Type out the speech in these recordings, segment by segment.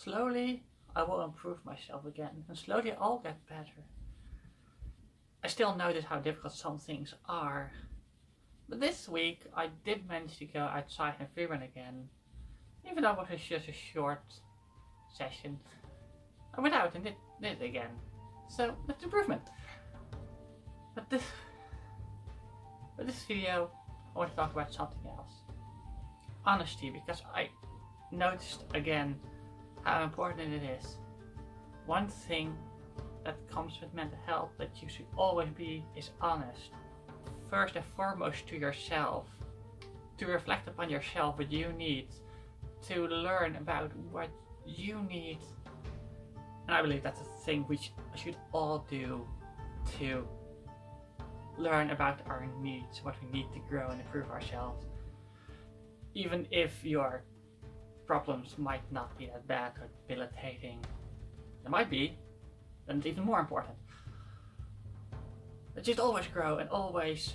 slowly I will improve myself again, and slowly I'll get better. I still notice how difficult some things are, but this week I did manage to go outside and free run again, even though it was just a short session. I went out and did it again, so that's improvement. But this video I want to talk about something else. Honesty, because I noticed again how important it is. One thing that comes with mental health that you should always be is honest. First and foremost to yourself. To reflect upon yourself, what you need. To learn about what you need. And I believe that's a thing which we should all do, to learn about our needs, what we need to grow and improve ourselves. Even if your problems might not be that bad or debilitating, they might be, then it's even more important. But just always grow and always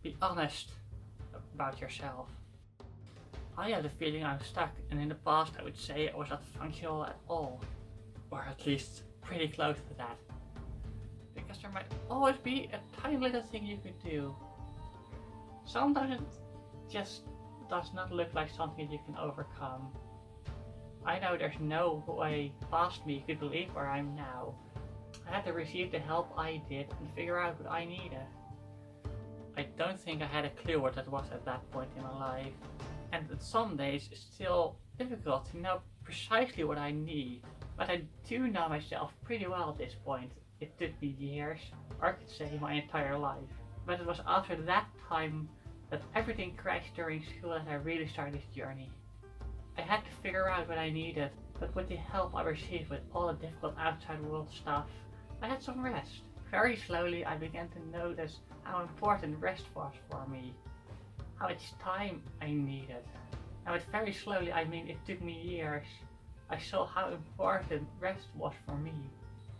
be honest about yourself. I have the feeling I'm stuck, and in the past I would say I was not functional at all, or at least pretty close to that. Because there might always be a tiny little thing you could do. Sometimes it just does not look like something you can overcome. I know there's no way past me could believe where I'm now. I had to receive the help I did and figure out what I needed. I don't think I had a clue what that was at that point in my life. And some days it's still difficult to know precisely what I need. But I do know myself pretty well at this point. It took me years, or I could say my entire life. But it was after that time that everything crashed during school that I really started this journey. I had to figure out what I needed, but with the help I received with all the difficult outside world stuff, I had some rest. Very slowly I began to notice how important rest was for me, how much time I needed. And with very slowly I mean it took me years. I saw how important rest was for me.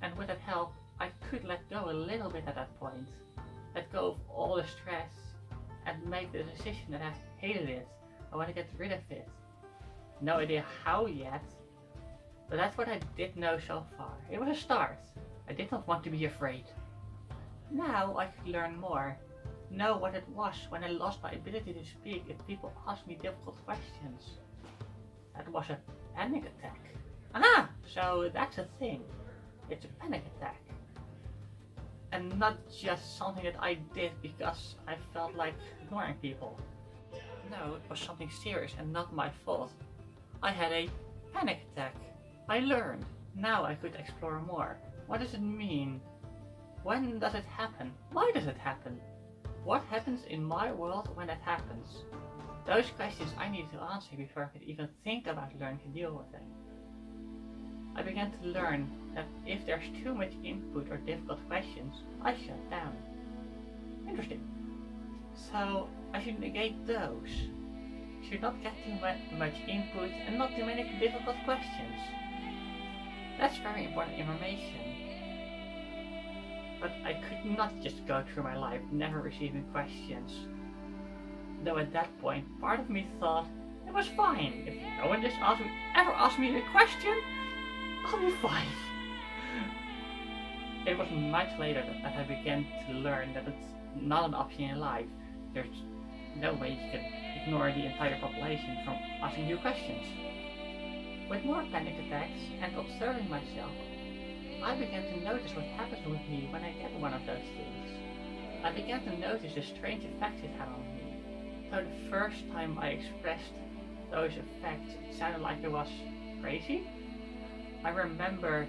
And with that help, I could let go a little bit at that point. Let go of all the stress and make the decision that I hated it. I want to get rid of it. No idea how yet, but that's what I did know so far. It was a start. I did not want to be afraid. Now I could learn more. Know what it was when I lost my ability to speak if people asked me difficult questions. That was a panic attack. Aha! So that's a thing. It's a panic attack. And not just something that I did because I felt like ignoring people. No, it was something serious and not my fault. I had a panic attack. I learned. Now I could explore more. What does it mean? When does it happen? Why does it happen? What happens in my world when that happens? Those questions I needed to answer before I could even think about learning to deal with them. I began to learn that if there's too much input or difficult questions, I shut down. Interesting. So I should negate those. Should not get too much input and not too many difficult questions. That's very important information. But I could not just go through my life never receiving questions. Though at that point, part of me thought it was fine. If no one just ever asked me a question, I'll be fine. It was much later that I began to learn that it's not an option in life. There's no way you can ignore the entire population from asking you questions. With more panic attacks and observing myself, I began to notice what happens with me when I get one of those things. I began to notice the strange effects it had on me. So the first time I expressed those effects, it sounded like I was crazy. I remember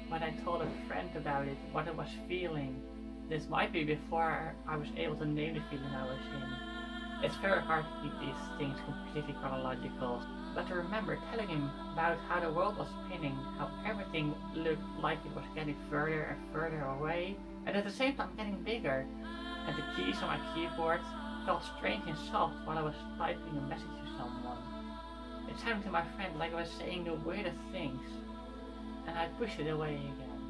when I told a friend about it, what I was feeling. This might be before I was able to name the feeling I was in. It's very hard to keep these things completely chronological, but I remember telling him about how the world was spinning, how everything looked like it was getting further and further away, and at the same time getting bigger, and the keys on my keyboard felt strange and soft while I was typing a message to someone. It sounded to my friend like I was saying the weirdest things, and I pushed it away again.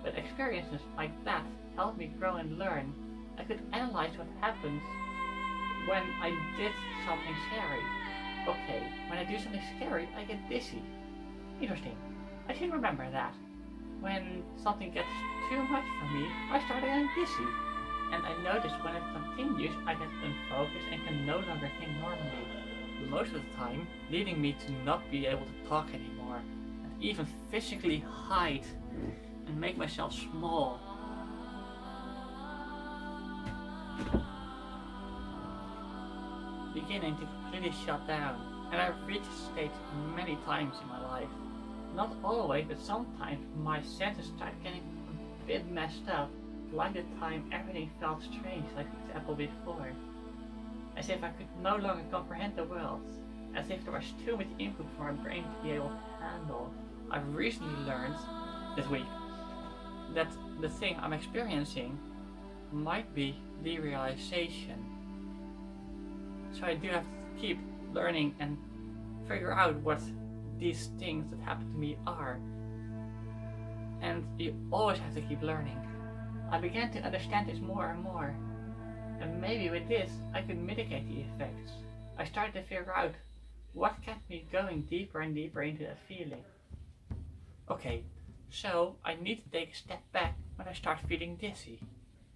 But experiences like that helped me grow and learn. I could analyze what happens when I did something scary. Okay, when I do something scary, I get dizzy. Interesting. I should remember that. When something gets too much for me, I start getting dizzy. And I notice when it continues, I get unfocused and can no longer think normally. Most of the time, leading me to not be able to talk anymore, and even physically hide and make myself small. Beginning to completely shut down, and I've reached this state many times in my life. Not always, but sometimes my senses start getting a bit messed up, like the time everything felt strange, like the apple before. As if I could no longer comprehend the world, as if there was too much input for my brain to be able to handle. I've recently learned, this week, that the thing I'm experiencing might be derealization. So I do have to keep learning and figure out what these things that happen to me are. And you always have to keep learning. I began to understand this more and more. And maybe with this, I could mitigate the effects. I started to figure out what kept me going deeper and deeper into that feeling. Okay, so I need to take a step back when I start feeling dizzy.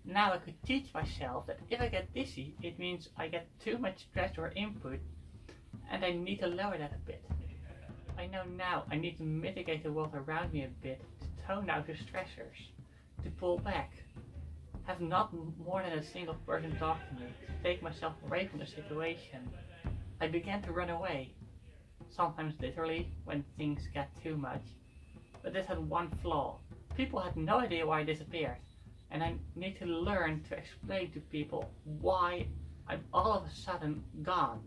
Now I could teach myself that if I get dizzy, it means I get too much stress or input, and I need to lower that a bit. I know now I need to mitigate the world around me a bit, to tone down the stressors, to pull back. Have not more than a single person talk to me, to take myself away from the situation. I began to run away, sometimes literally when things get too much. But this had one flaw. People had no idea why I disappeared, and I need to learn to explain to people why I'm all of a sudden gone,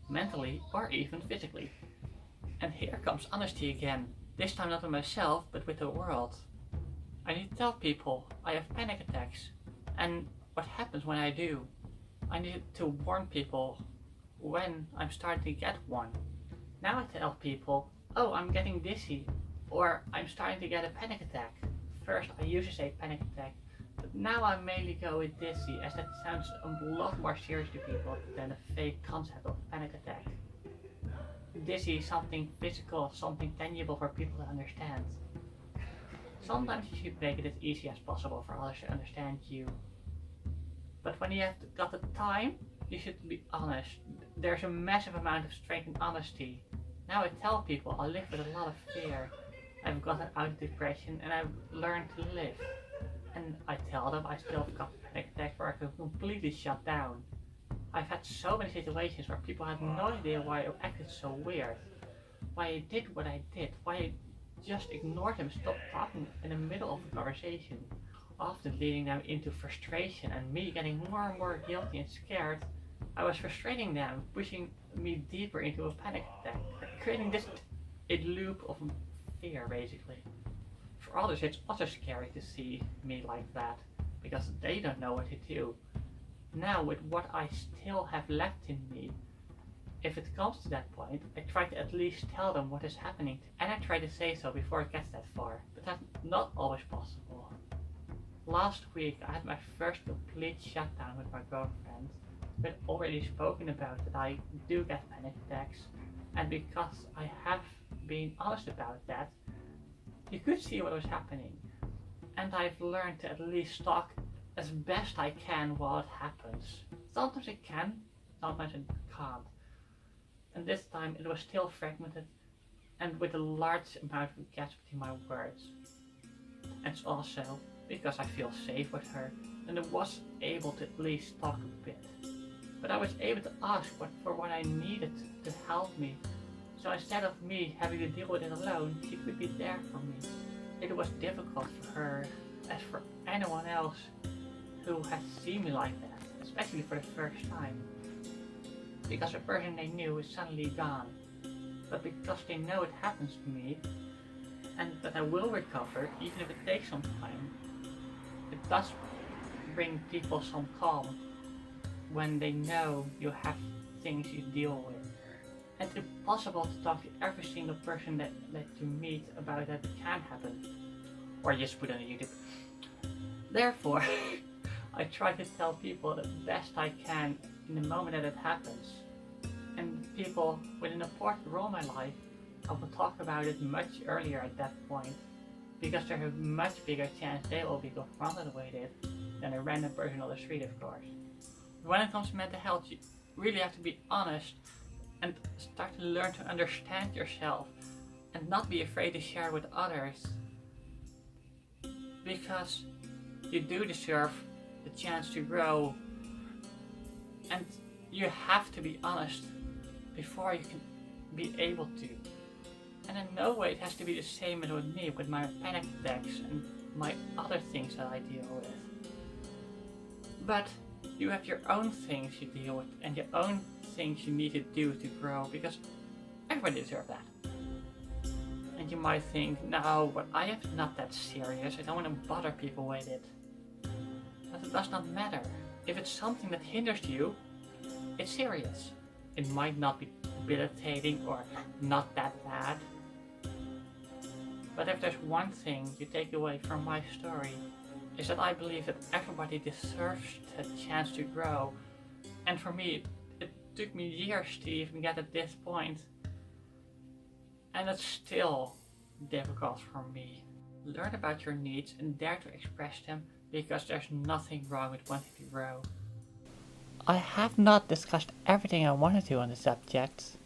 mentally or even physically. And here comes honesty again, this time not with myself but with the world. I need to tell people I have panic attacks and what happens when I do. I need to warn people when I'm starting to get one. Now I tell people, oh, I'm getting dizzy, or I'm starting to get a panic attack. First I used to say panic attack, but now I mainly go with dizzy, as that sounds a lot more serious to people than a fake concept of panic attack. Dizzy is something physical, something tangible for people to understand. Sometimes you should make it as easy as possible for others to understand you. But when you have got the time, you should be honest. There's a massive amount of strength in honesty. Now I tell people I live with a lot of fear. I've gotten out of depression and I've learned to live. And I tell them I still have got panic attacks where I can completely shut down. I've had so many situations where people had no idea why I acted so weird. Why I did what I did. Why I just ignored them, stopped talking in the middle of the conversation, often leading them into frustration and me getting more and more guilty and scared. I was frustrating them, pushing me deeper into a panic attack, creating this a loop of fear basically. For others it's also scary to see me like that, because they don't know what to do. Now with what I still have left in me, if it comes to that point, I try to at least tell them what is happening, and I try to say so before it gets that far, but that's not always possible. Last week I had my first complete shutdown with my girlfriend. We'd already spoken about that I do get panic attacks, and because I have been honest about that, you could see what was happening. And I've learned to at least talk as best I can while it happens. Sometimes I can, sometimes I can't. And this time it was still fragmented and with a large amount of gaps between my words. And it's also because I feel safe with her and I was able to at least talk a bit. But I was able to ask for what I needed to help me. So instead of me having to deal with it alone, she could be there for me. It was difficult for her, as for anyone else who has seen me like that, especially for the first time. Because the person they knew is suddenly gone. But because they know it happens to me, and that I will recover, even if it takes some time, it does bring people some calm when they know you have things you deal with. And it's impossible to talk to every single person that you meet about that can happen. Or just put on YouTube. Therefore, I try to tell people the best I can in the moment that it happens. And people with an important role in my life I will talk about it much earlier at that point, because there's a much bigger chance they will be confronted with it than a random person on the street, of course. When it comes to mental health, you really have to be honest and start to learn to understand yourself and not be afraid to share with others, because you do deserve the chance to grow, and you have to be honest before you can be able to. And in no way it has to be the same as with me, with my panic attacks and my other things that I deal with. But you have your own things you deal with and your own things you need to do to grow, because everybody deserves that. And you might think, no, but I am not that serious, I don't want to bother people with it. But it does not matter. If it's something that hinders you, it's serious. It might not be debilitating or not that bad. But if there's one thing you take away from my story, is that I believe that everybody deserves a chance to grow. And for me, it took me years to even get at this point. And it's still difficult for me. Learn about your needs and dare to express them, because there's nothing wrong with wanting to grow. I have not discussed everything I wanted to on the subject.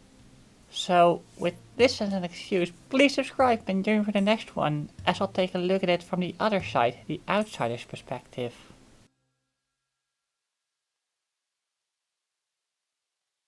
So, with this as an excuse, please subscribe and join for the next one, as I'll take a look at it from the other side, the outsider's perspective.